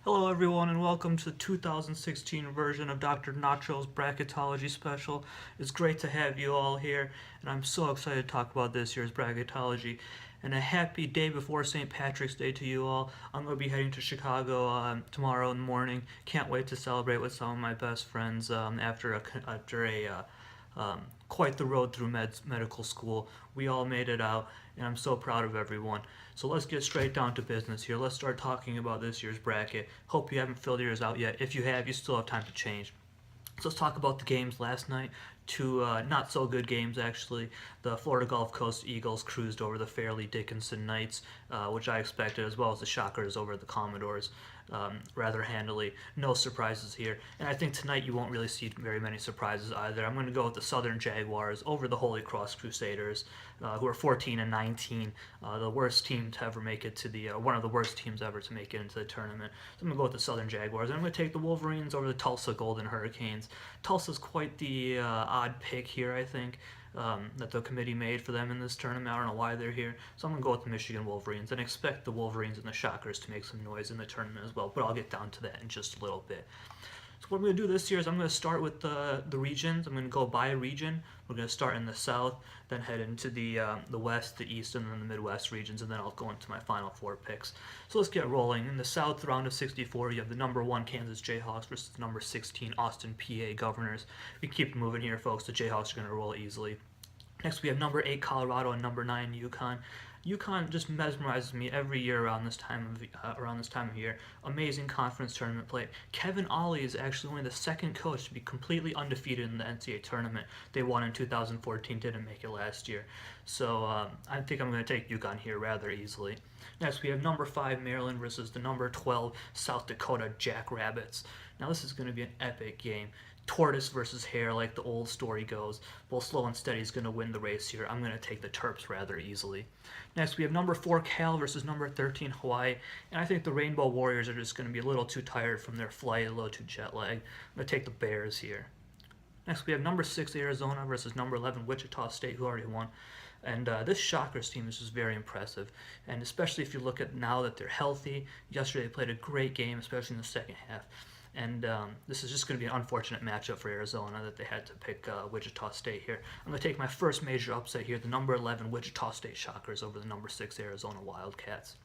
Hello everyone and welcome to the 2016 version of Dr. Nacho's Bracketology special. It's great to have you all here and I'm so excited to talk about this year's Bracketology. And a happy day before St. Patrick's Day to you all. I'm going to be heading to Chicago tomorrow in the morning. Can't wait to celebrate with some of my best friends after quite the road through medical school. We all made it out, and I'm so proud of everyone. So let's get straight down to business here. Let's start talking about this year's bracket. Hope you haven't filled yours out yet. If you have, you still have time to change. So let's talk about the games last night. Two not so good games actually. The Florida Gulf Coast Eagles cruised over the Fairleigh Dickinson Knights, which I expected, as well as the Shockers over the Commodores rather handily. No surprises here. And I think tonight you won't really see very many surprises either. I'm going to go with the Southern Jaguars over the Holy Cross Crusaders, who are 14 and 19, the worst team to ever make it to the one of the worst teams ever to make it into the tournament. So I'm going to go with the Southern Jaguars. I'm going to take the Wolverines over the Tulsa Golden Hurricanes. Tulsa's quite the odd pick here, I think, that the committee made for them in this tournament. I don't know why they're here. So I'm going to go with the Michigan Wolverines and expect the Wolverines and the Shockers to make some noise in the tournament as well. But I'll get down to that in just a little bit. So what I'm going to do this year is I'm going to start with the regions. I'm going to go by region. We're going to start in the South, then head into the West, the East, and then the Midwest regions, and then I'll go into my final four picks. So let's get rolling. In the South, round of 64, you have the number 1 Kansas Jayhawks versus the number 16 Austin PA Governors. We keep moving here, folks. The Jayhawks are going to roll easily. Next, we have number 8 Colorado and number 9 UConn. UConn just mesmerizes me every year around this time of year. Amazing conference tournament play. Kevin Ollie is actually only the second coach to be completely undefeated in the NCAA tournament. They won in 2014, didn't make it last year. So I think I'm going to take UConn here rather easily. Next, we have number 5 Maryland versus the number 12 South Dakota Jackrabbits. Now this is going to be an epic game. Tortoise versus hare, like the old story goes. Well, slow and steady is going to win the race here. I'm going to take the Terps rather easily. Next, we have number 4 Cal versus number 13 Hawaii. And I think the Rainbow Warriors are just going to be a little too tired from their flight, a little too jet lagged. I'm going to take the Bears here. Next, we have number 6 Arizona versus number 11 Wichita State, who already won. And this Shockers team is just very impressive. And especially if you look at now that they're healthy. Yesterday they played a great game, especially in the second half. And this is just going to be an unfortunate matchup for Arizona that they had to pick Wichita State here. I'm going to take my first major upset here, the number 11 Wichita State Shockers over the number 6 Arizona Wildcats.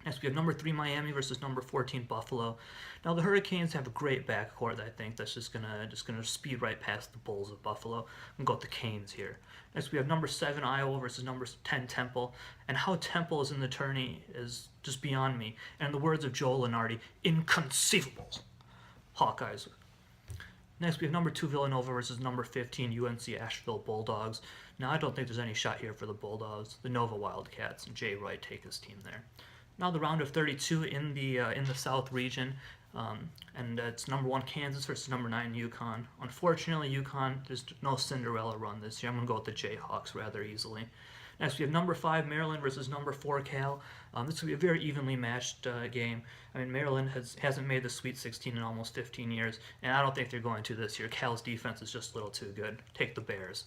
Next, we have number 3 Miami versus number 14 Buffalo. Now the Hurricanes have a great backcourt, I think, that's just gonna speed right past the Bulls of Buffalo. I'm gonna go with the Canes here. Next, we have number 7 Iowa versus number 10 Temple, and how Temple is in the tourney is just beyond me. And in the words of Joe Lenardi, inconceivable. Hawkeyes. Next, we have number 2 Villanova versus number 15 UNC Asheville Bulldogs. Now, I don't think there's any shot here for the Bulldogs. The Nova Wildcats and Jay Wright take his team there. Now, the round of 32 in the South region, and it's number 1 Kansas versus number 9 UConn. Unfortunately, UConn, there's no Cinderella run this year. I'm going to go with the Jayhawks rather easily. Next, we have number 5 Maryland versus number 4 Cal. This will be a very evenly matched game. I mean, Maryland hasn't made the Sweet 16 in almost 15 years, and I don't think they're going to this year. Cal's defense is just a little too good. Take the Bears.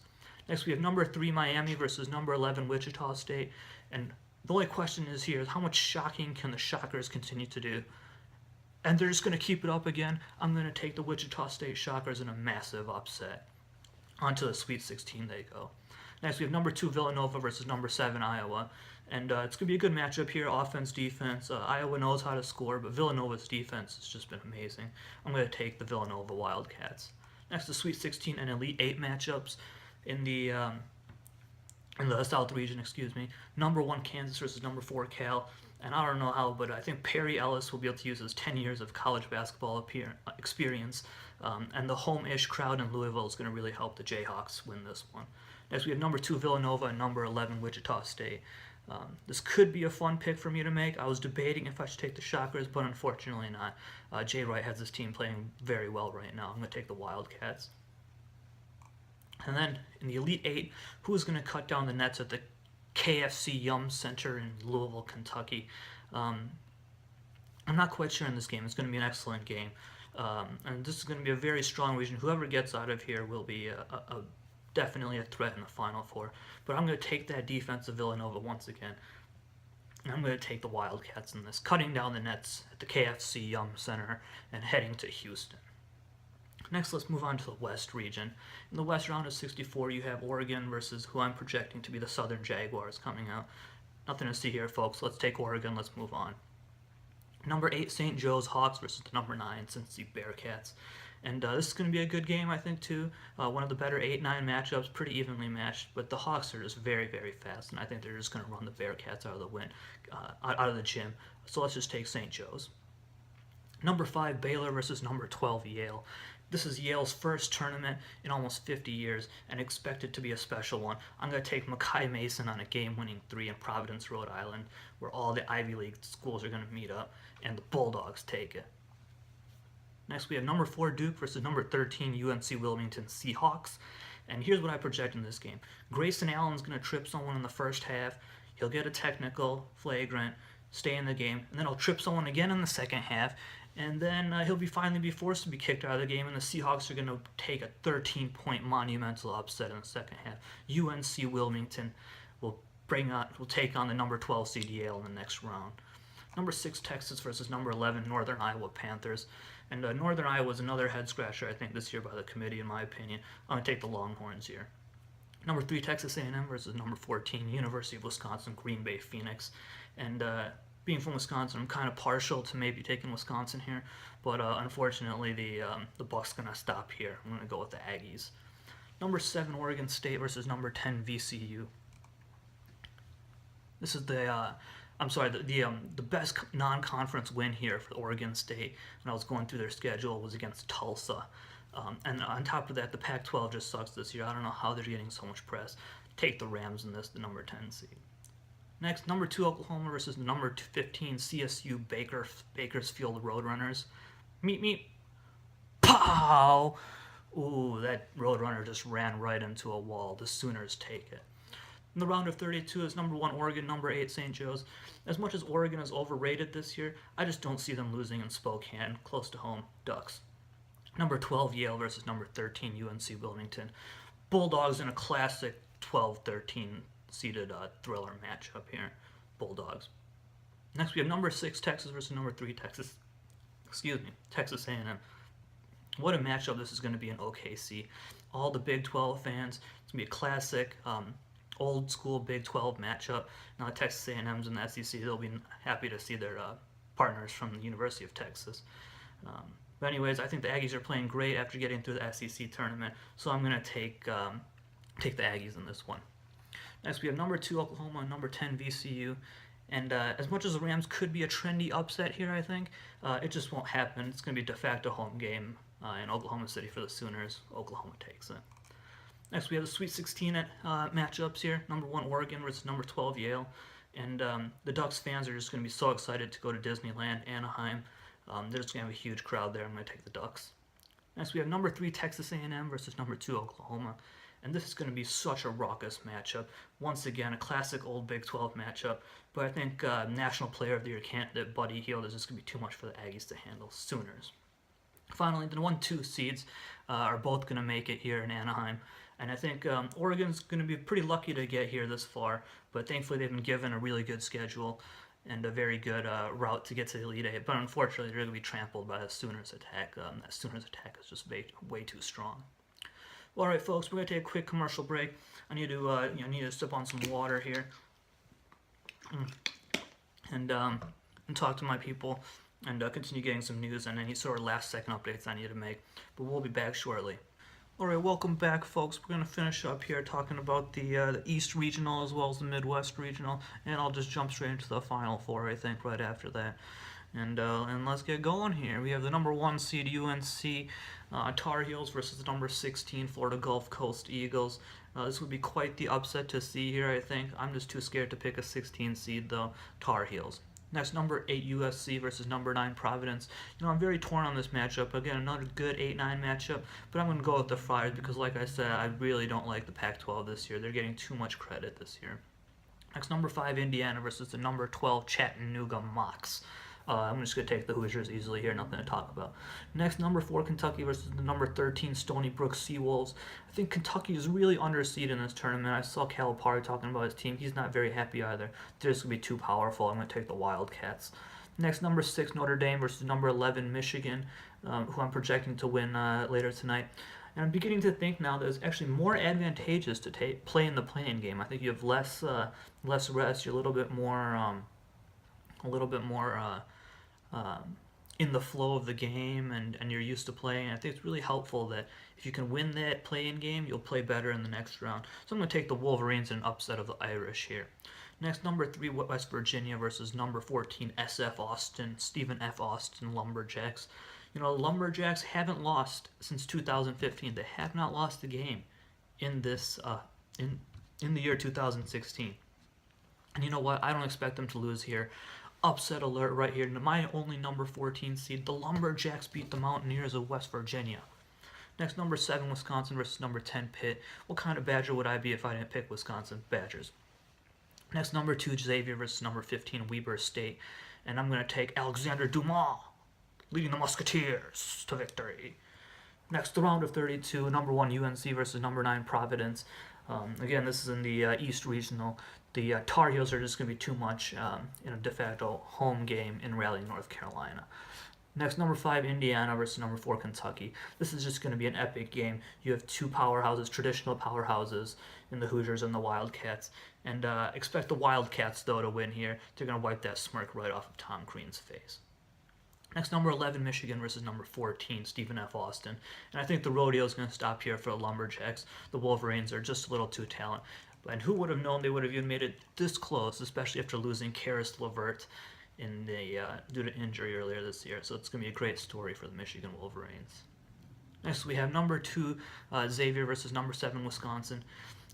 Next, we have number 3 Miami versus number 11 Wichita State, and the only question is here is how much shocking can the Shockers continue to do? And they're just going to keep it up again. I'm going to take the Wichita State Shockers in a massive upset. Onto the Sweet 16 they go. Next, we have number 2 Villanova versus number 7 Iowa. And it's going to be a good matchup here, offense, defense. Iowa knows how to score, but Villanova's defense has just been amazing. I'm going to take the Villanova Wildcats. Next, the Sweet 16 and Elite 8 matchups in the South region, Number 1 Kansas versus number 4 Cal. And I don't know how, but I think Perry Ellis will be able to use his 10 years of college basketball experience. And the home-ish crowd in Louisville is going to really help the Jayhawks win this one. Next, we have number 2 Villanova and number 11 Wichita State. This could be a fun pick for me to make. I was debating if I should take the Shockers, but unfortunately not. Jay Wright has his team playing very well right now. I'm going to take the Wildcats. And then in the Elite 8, who's going to cut down the nets at the KFC Yum Center in Louisville, Kentucky? I'm not quite sure in this game. It's going to be an excellent game. And this is going to be a very strong region. Whoever gets out of here will be definitely a threat in the Final Four. But I'm going to take that defense of Villanova once again. And I'm going to take the Wildcats in this, cutting down the nets at the KFC Yum Center and heading to Houston. Next, let's move on to the West region. In the West round of 64, you have Oregon versus who I'm projecting to be the Southern Jaguars coming out. Nothing to see here, folks. Let's take Oregon. Let's move on. Number 8, St. Joe's Hawks versus the number 9, Cincy Bearcats. And this is going to be a good game, I think, too. One of the better 8-9 matchups, pretty evenly matched. But the Hawks are just very, very fast, and I think they're just going to run the Bearcats out of the gym. So let's just take St. Joe's. Number 5, Baylor versus number 12, Yale. This is Yale's first tournament in almost 50 years and expected to be a special one. I'm going to take Mackay Mason on a game-winning 3 in Providence, Rhode Island, where all the Ivy League schools are going to meet up, and the Bulldogs take it. Next, we have number 4, Duke versus number 13, UNC Wilmington Seahawks. And here's what I project in this game. Grayson Allen's going to trip someone in the first half. He'll get a technical, flagrant, stay in the game, and then he'll trip someone again in the second half, and then he'll finally be forced to be kicked out of the game, and the Seahawks are going to take a 13-point monumental upset in the second half. UNC Wilmington will take on the number 12 seed Yale in the next round. Number 6, Texas versus number 11, Northern Iowa Panthers. And Northern Iowa is another head-scratcher, I think, this year by the committee, in my opinion. I'm going to take the Longhorns here. Number 3, Texas A&M versus number 14, University of Wisconsin, Green Bay Phoenix. And being from Wisconsin, I'm kind of partial to maybe taking Wisconsin here, but unfortunately the Buck's going to stop here. I'm going to go with the Aggies. Number 7, Oregon State versus number 10, VCU. This is the best non-conference win here for Oregon State when I was going through their schedule was against Tulsa. And on top of that, the Pac-12 just sucks this year. I don't know how they're getting so much press. Take the Rams in this, the number 10 seed. Next, number 2, Oklahoma versus number 15, CSU Bakersfield Roadrunners. Meet. Pow! Ooh, that Roadrunner just ran right into a wall. The Sooners take it. In the round of 32 is number 1 Oregon, number 8 St. Joe's. As much as Oregon is overrated this year, I just don't see them losing in Spokane, close to home, Ducks. Number 12 Yale versus number 13 UNC Wilmington. Bulldogs in a classic 12-13 seeded thriller matchup here. Bulldogs. Next we have number 6 Texas versus number 3 Texas A&M. What a matchup this is going to be in OKC. All the Big 12 fans. It's going to be a classic old school Big 12 matchup. Now Texas A&M's in the SEC. They'll be happy to see their partners from the University of Texas. But anyways, I think the Aggies are playing great after getting through the SEC tournament, so I'm going to take the Aggies in this one. Next, we have number 2 Oklahoma and number 10 VCU. And as much as the Rams could be a trendy upset here, I think, it just won't happen. It's going to be a de facto home game in Oklahoma City for the Sooners. Oklahoma takes it. Next, we have the Sweet 16 matchups here. Number 1 Oregon versus number 12 Yale. And the Ducks fans are just going to be so excited to go to Disneyland, Anaheim. They're just going to have a huge crowd there. I'm going to take the Ducks. Next, we have number 3 Texas A&M versus number 2 Oklahoma. And this is going to be such a raucous matchup. Once again, a classic old Big 12 matchup. But I think National Player of the Year candidate Buddy Hield is just going to be too much for the Aggies to handle. Sooners. Finally, the 1-2 seeds are both going to make it here in Anaheim. And I think Oregon's going to be pretty lucky to get here this far. But thankfully, they've been given a really good schedule and a very good route to get to the Elite Eight. But unfortunately, they're going to be trampled by the Sooners attack. That Sooners attack is just way too strong. Well, all right, folks, we're going to take a quick commercial break. I need to sip on some water here and talk to my people and continue getting some news and any sort of last-second updates I need to make. But we'll be back shortly. All right, welcome back, folks. We're going to finish up here talking about the East Regional as well as the Midwest Regional, and I'll just jump straight into the Final Four, I think, right after that. And let's get going here. We have the number 1 seed UNC Tar Heels versus the number 16 Florida Gulf Coast Eagles. This would be quite the upset to see here, I think. I'm just too scared to pick a 16 seed, though. Tar Heels. Next, number 8 USC versus number 9 Providence. I'm very torn on this matchup. Again, another good 8-9 matchup, but I'm going to go with the Friars because, like I said, I really don't like the Pac-12 this year. They're getting too much credit this year. Next, number 5 Indiana versus the number 12 Chattanooga Mocs. I'm just going to take the Hoosiers easily here, nothing to talk about. Next, number 4 Kentucky versus the number 13 Stony Brook Seawolves. I think Kentucky is really underseeded in this tournament. I saw Calipari talking about his team. He's not very happy either. They're just going to be too powerful. I'm going to take the Wildcats. Next, number 6 Notre Dame versus number 11 Michigan, who I'm projecting to win later tonight. And I'm beginning to think now that it's actually more advantageous to play in the playing game. I think you have less rest. You're a little bit more in the flow of the game, and you're used to playing. I think it's really helpful that if you can win that play-in game, you'll play better in the next round. So I'm going to take the Wolverines in an upset of the Irish here. Next, number 3 West Virginia versus number 14 SF Austin, Stephen F. Austin Lumberjacks. You know, Lumberjacks haven't lost since 2015. They have not lost a game in this in the year 2016. And you know what? I don't expect them to lose here. Upset alert right here. My only number 14 seed, the Lumberjacks beat the Mountaineers of West Virginia. Next, number 7 Wisconsin versus number 10 Pitt. What kind of Badger would I be if I didn't pick Wisconsin? Badgers. Next, number 2 Xavier versus number 15 Weber State. And I'm going to take Alexander Dumas, leading the Musketeers to victory. Next, the round of 32, number 1 UNC versus number 9 Providence. Again, this is in the East Regional. The Tar Heels are just going to be too much in a de facto home game in Raleigh, North Carolina. Next, number 5 Indiana versus number 4 Kentucky. This is just going to be an epic game. You have two powerhouses, traditional powerhouses, in the Hoosiers and the Wildcats. And expect the Wildcats, though, to win here. They're going to wipe that smirk right off of Tom Crean's face. Next, number 11 Michigan versus number 14 Stephen F. Austin. And I think the rodeo is going to stop here for the Lumberjacks. The Wolverines are just a little too talented. And who would have known they would have even made it this close, especially after losing Karis LeVert in the due to injury earlier this year. So it's going to be a great story for the Michigan Wolverines. Next, we have number 2 Xavier versus number 7 Wisconsin.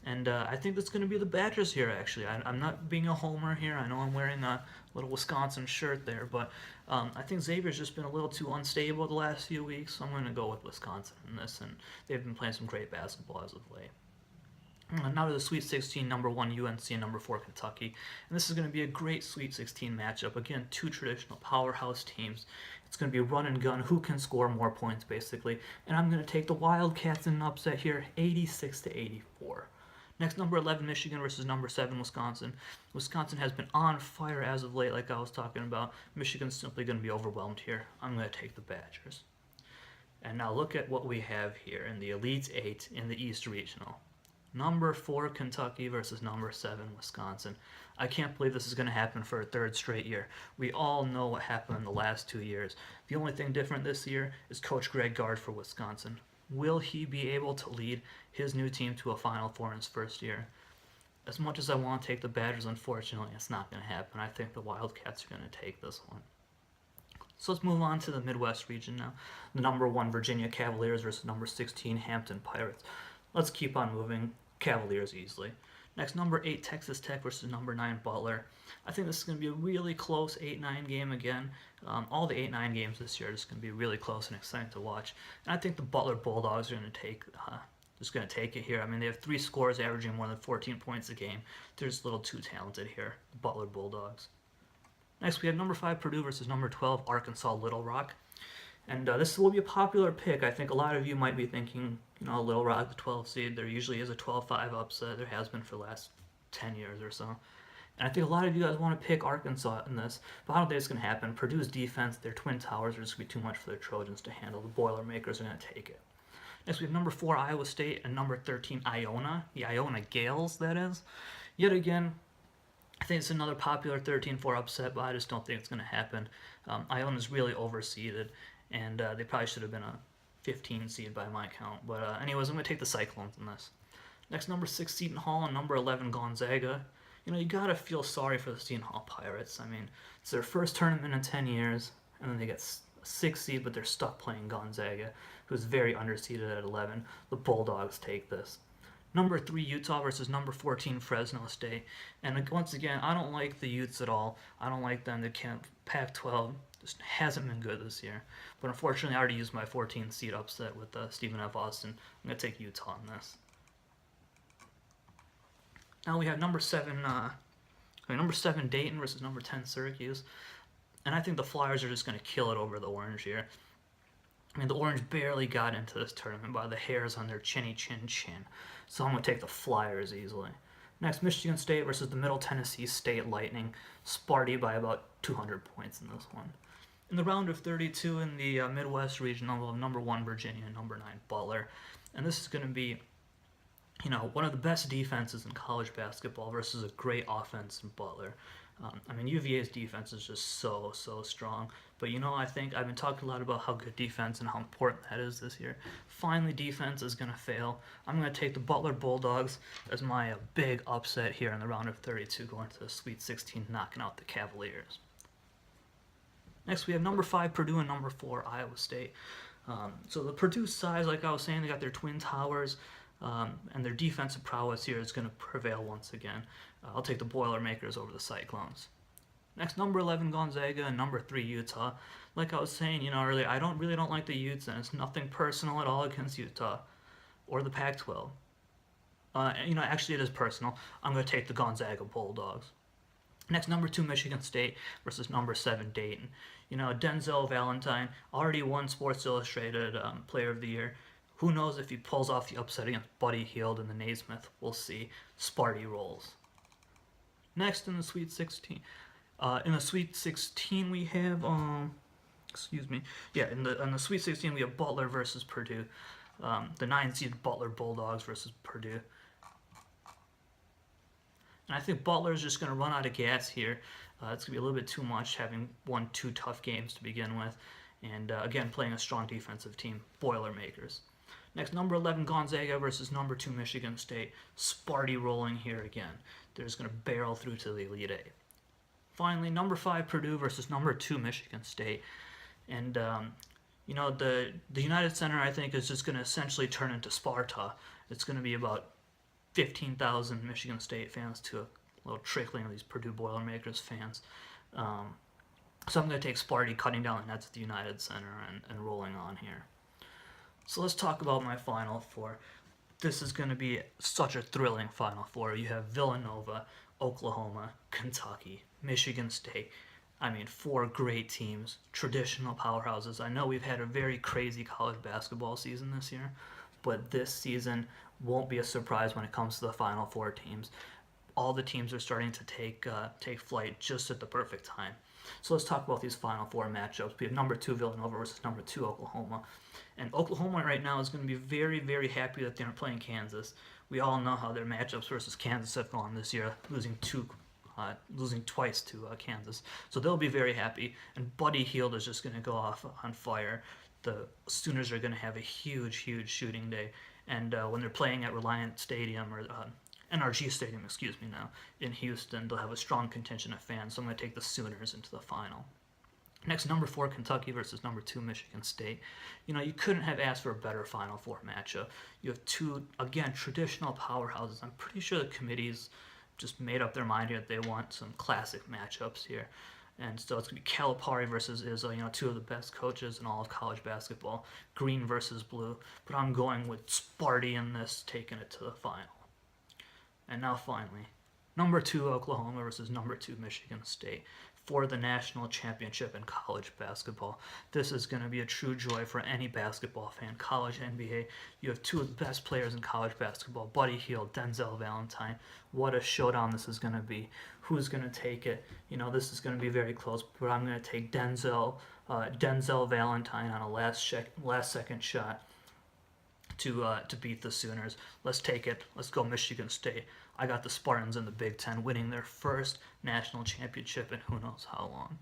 And I think that's going to be the Badgers here, actually. I'm not being a homer here. I know I'm wearing a little Wisconsin shirt there, but I think Xavier's just been a little too unstable the last few weeks, so I'm going to go with Wisconsin in this, and they've been playing some great basketball as of late. Now to the Sweet 16, number 1 UNC and number 4 Kentucky. And this is going to be a great Sweet 16 matchup. Again, two traditional powerhouse teams. It's going to be run and gun, who can score more points, basically. And I'm going to take the Wildcats in an upset here, 86-84. Next, number 11 Michigan versus number 7 Wisconsin. Wisconsin has been on fire as of late, like I was talking about. Michigan's simply going to be overwhelmed here. I'm going to take the Badgers. And now look at what we have here in the Elite 8 in the East Regional. Number 4 Kentucky versus number 7 Wisconsin. I can't believe this is going to happen for a third straight year. We all know what happened in the last 2 years. The only thing different this year is Coach Greg Gard for Wisconsin. Will he be able to lead his new team to a Final Four in his first year? As much as I want to take the Badgers, unfortunately, it's not going to happen. I think the Wildcats are going to take this one. So let's move on to the Midwest region now. The number 1 Virginia Cavaliers versus number 16 Hampton Pirates. Let's keep on moving. Cavaliers easily. Next, number 8 Texas Tech versus number 9 Butler. I think this is going to be a really close 8-9 game again. All the 8-9 games this year are just going to be really close and exciting to watch. And I think the Butler Bulldogs are going to take it here. I mean, they have 3 scorers averaging more than 14 points a game. They're just a little too talented here, the Butler Bulldogs. Next, we have number 5 Purdue versus number 12 Arkansas Little Rock. And this will be a popular pick. I think a lot of you might be thinking, Little Rock, the 12 seed. There usually is a 12-5 upset. There has been for the last 10 years or so. And I think a lot of you guys want to pick Arkansas in this, but I don't think it's going to happen. Purdue's defense, their Twin Towers, are just going to be too much for the Trojans to handle. The Boilermakers are going to take it. Next, we have number 4 Iowa State and number 13 Iona. The Iona Gales, that is. Yet again, I think it's another popular 13-4 upset, but I just don't think it's going to happen. Iona's really overseeded, and they probably should have been a 15 seed by my count. But anyways, I'm going to take the Cyclones in this. Next, number 6 Seton Hall and number 11 Gonzaga. You got to feel sorry for the Seton Hall Pirates. I mean, it's their first tournament in 10 years, and then they get a 6 seed, but they're stuck playing Gonzaga, who's very underseeded at 11. The Bulldogs take this. Number 3 Utah versus number 14 Fresno State. And once again, I don't like the Utes at all. I don't like them. They can't. Pac-12 just hasn't been good this year. But unfortunately, I already used my 14 seed upset with Stephen F. Austin. I'm going to take Utah in this. Now we have number 7 Dayton versus number 10 Syracuse. And I think the Flyers are just going to kill it over the Orange here. I mean, the Orange barely got into this tournament by the hairs on their chinny chin. So I'm going to take the Flyers easily. Next, Michigan State versus the Middle Tennessee State Lightning. Sparty by about 200 points in this one. In the round of 32 in the Midwest region, we'll have number 1 Virginia and number 9 Butler. And this is going to be, one of the best defenses in college basketball versus a great offense in Butler. I mean, UVA's defense is just so strong. But I think I've been talking a lot about how good defense and how important that is this year. Finally, defense is going to fail. I'm going to take the Butler Bulldogs as my big upset here in the round of 32, going to the Sweet 16, knocking out the Cavaliers. Next, we have number 5 Purdue and number 4 Iowa State. So the Purdue size, like I was saying, they got their twin towers, and their defensive prowess here is going to prevail once again. I'll take the Boilermakers over the Cyclones. Next, number 11 Gonzaga and number 3 Utah. Like I was saying, earlier, I really don't like the Utes, and it's nothing personal at all against Utah or the Pac-12. Actually, it is personal. I'm going to take the Gonzaga Bulldogs. Next, number 2 Michigan State versus number 7 Dayton. Denzel Valentine already won Sports Illustrated Player of the Year. Who knows if he pulls off the upset against Buddy Hield in the Naismith? We'll see. Sparty rolls. Next, in the Sweet 16. In the Sweet 16, we have, in the Sweet 16, we have Butler versus Purdue. The 9-seed Butler Bulldogs versus Purdue. And I think Butler's just going to run out of gas here. It's going to be a little bit too much, having won 2 tough games to begin with. And again, playing a strong defensive team, Boilermakers. Next, number 11 Gonzaga versus number 2 Michigan State. Sparty rolling here again. They're just going to barrel through to the Elite 8. Finally, number 5 Purdue versus number 2 Michigan State. And, the United Center, I think, is just going to essentially turn into Sparta. It's going to be about 15,000 Michigan State fans to a little trickling of these Purdue Boilermakers fans. So I'm going to take Sparty cutting down the nets at the United Center and rolling on here. So let's talk about my Final Four. This is going to be such a thrilling Final Four. You have Villanova, Oklahoma, Kentucky, Michigan State. I mean, 4 great teams, traditional powerhouses. I know we've had a very crazy college basketball season this year, but this season won't be a surprise when it comes to the Final Four teams. All the teams are starting to take flight just at the perfect time. So let's talk about these Final Four matchups. We have number 2 Villanova versus number 2 Oklahoma. And Oklahoma right now is going to be very, very happy that they're playing Kansas. We all know how their matchups versus Kansas have gone this year, losing twice to Kansas. So they'll be very happy. And Buddy Hield is just going to go off on fire. The Sooners are going to have a huge shooting day. And when they're playing at Reliant Stadium or NRG Stadium, now, in Houston, they'll have a strong contingent of fans. So I'm going to take the Sooners into the final. Next, number 4 Kentucky versus number 2 Michigan State. You couldn't have asked for a better Final Four matchup. You have 2, again, traditional powerhouses. I'm pretty sure the committee's just made up their mind here that they want some classic matchups here. And so it's going to be Calipari versus Izzo, 2 of the best coaches in all of college basketball. Green versus blue. But I'm going with Sparty in this, taking it to the final. And now finally, number 2 Oklahoma versus number 2 Michigan State for the national championship in college basketball. This is going to be a true joy for any basketball fan. College NBA, you have 2 of the best players in college basketball, Buddy Hield, Denzel Valentine. What a showdown this is going to be. Who's going to take it? This is going to be very close, but I'm going to take Denzel Valentine on a last second shot to beat the Sooners. Let's take it. Let's go Michigan State. I got the Spartans in the Big Ten winning their first national championship in who knows how long.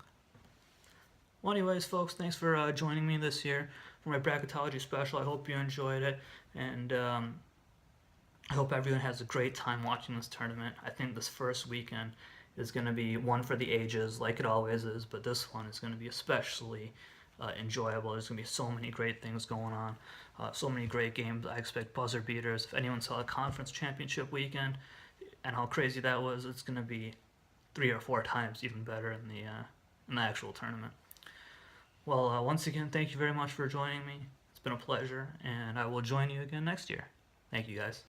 Well, anyways, folks, thanks for joining me this year for my Bracketology special. I hope you enjoyed it, and I hope everyone has a great time watching this tournament. I think this first weekend is going to be one for the ages, like it always is, but this one is going to be especially enjoyable. There's going to be so many great things going on, so many great games. I expect buzzer beaters. If anyone saw the conference championship weekend and how crazy that was, it's going to be 3 or 4 times even better in the actual tournament. Well, once again, thank you very much for joining me. It's been a pleasure, and I will join you again next year. Thank you, guys.